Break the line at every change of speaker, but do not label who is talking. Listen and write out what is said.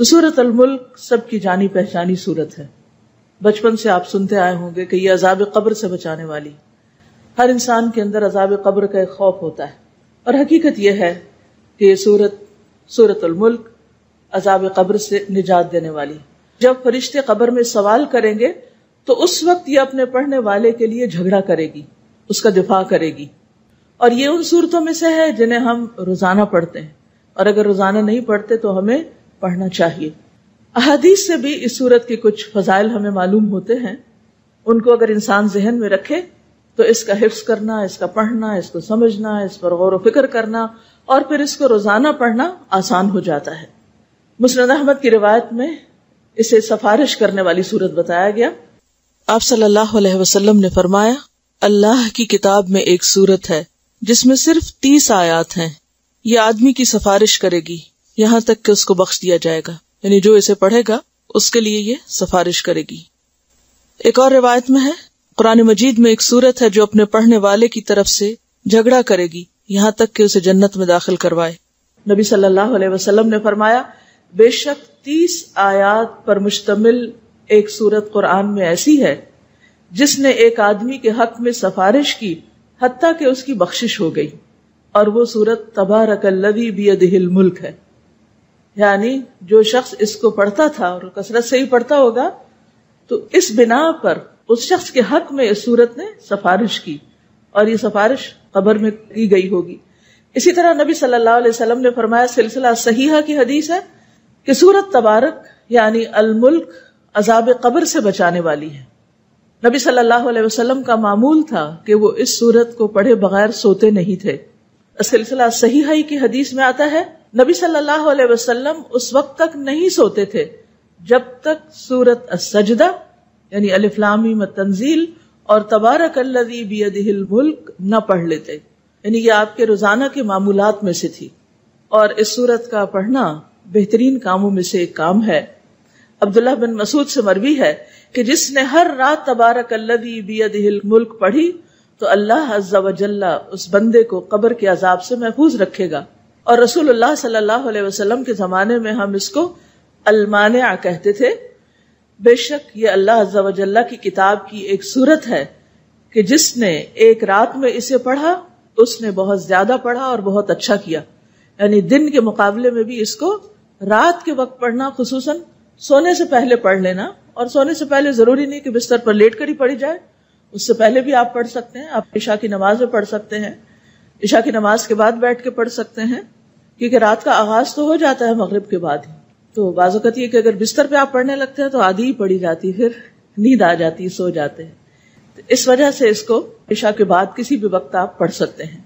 تو سورۃ الملک سب کی جانی پہچانی سورت ہے. بچپن سے آپ سنتے آئے ہوں گے کہ یہ عذاب قبر سے بچانے والی. ہر انسان کے اندر عذاب قبر کا ایک خوف ہوتا ہے، اور حقیقت یہ ہے کہ یہ سورۃ الملک عذاب قبر سے نجات دینے والی. جب فرشتے قبر میں سوال کریں گے تو اس وقت یہ اپنے پڑھنے والے کے لیے جھگڑا کرے گی، اس کا دفاع کرے گی. اور یہ ان صورتوں میں سے ہے جنہیں ہم روزانہ پڑھتے ہیں، اور اگر روزانہ نہیں پڑھتے تو ہمیں پڑھنا چاہیے. احادیث سے بھی اس سورت کے کچھ فضائل ہمیں معلوم ہوتے ہیں. ان کو اگر انسان ذہن میں رکھے تو اس کا حفظ کرنا، اس کا پڑھنا، اس کو سمجھنا، اس پر غور و فکر کرنا اور پھر اس کو روزانہ پڑھنا آسان ہو جاتا ہے. مسند احمد کی روایت میں اسے سفارش کرنے والی سورت بتایا گیا. آپ صلی اللہ علیہ وسلم نے فرمایا، اللہ کی کتاب میں ایک سورت ہے جس میں صرف 30 آیات ہیں. یہ آدمی کی سفارش کرے گی یہاں تک کہ اس کو بخش دیا جائے گا، یعنی جو اسے پڑھے گا اس کے لیے یہ سفارش کرے گی. ایک اور روایت میں ہے، قرآن مجید میں ایک سورت ہے جو اپنے پڑھنے والے کی طرف سے جھگڑا کرے گی یہاں تک کہ اسے جنت میں داخل کروائے. نبی صلی اللہ علیہ وسلم نے فرمایا، بے شک 30 آیات پر مشتمل ایک سورت قرآن میں ایسی ہے جس نے ایک آدمی کے حق میں سفارش کی حتیٰ کہ اس کی بخشش ہو گئی، اور وہ سورت تبارک الذی بیدہ الملک ہے. یعنی جو شخص اس کو پڑھتا تھا اور کثرت سے ہی پڑھتا ہوگا تو اس بنا پر اس شخص کے حق میں اس سورت نے سفارش کی، اور یہ سفارش قبر میں کی گئی ہوگی. اسی طرح نبی صلی اللہ علیہ وسلم نے فرمایا، سلسلہ صحیحہ کی حدیث ہے کہ سورت تبارک یعنی الملک عذاب قبر سے بچانے والی ہے. نبی صلی اللہ علیہ وسلم کا معمول تھا کہ وہ اس سورت کو پڑھے بغیر سوتے نہیں تھے. سلسلہ صحیحہ کی حدیث میں آتا ہے، نبی صلی اللہ علیہ وسلم اس وقت تک نہیں سوتے تھے جب تک سورت السجدہ یعنی الف لام میم التنزیل اور تبارک الذی بیدہ الملک نہ پڑھ لیتے. یعنی یہ آپ کے روزانہ کے معمولات میں سے تھی، اور اس سورت کا پڑھنا بہترین کاموں میں سے ایک کام ہے. عبداللہ بن مسعود سے مروی ہے کہ جس نے ہر رات تبارک الذی بیدہ الملک پڑھی تو اللہ عز و جل اس بندے کو قبر کے عذاب سے محفوظ رکھے گا. اور رسول اللہ صلی اللہ علیہ وسلم کے زمانے میں ہم اس کو المانع کہتے تھے. بے شک یہ اللہ عز و جل کی کتاب کی ایک سورت ہے کہ جس نے ایک رات میں اسے پڑھا اس نے بہت زیادہ پڑھا اور بہت اچھا کیا. یعنی دن کے مقابلے میں بھی اس کو رات کے وقت پڑھنا، خصوصاً سونے سے پہلے پڑھ لینا. اور سونے سے پہلے ضروری نہیں کہ بستر پر لیٹ کر ہی پڑھی جائے، اس سے پہلے بھی آپ پڑھ سکتے ہیں. آپ عشاء کی نماز میں پڑھ سکتے ہیں، عشاء کی نماز کے بعد بیٹھ کے پڑھ سکتے ہیں، کیونکہ رات کا آغاز تو ہو جاتا ہے مغرب کے بعد ہی. تو بعض اوقات یہ کہ اگر بستر پہ آپ پڑھنے لگتے ہیں تو آدھی ہی پڑھی جاتی، پھر نیند آ جاتی، سو جاتے ہیں. اس وجہ سے اس کو عشاء کے بعد کسی بھی وقت آپ پڑھ سکتے ہیں.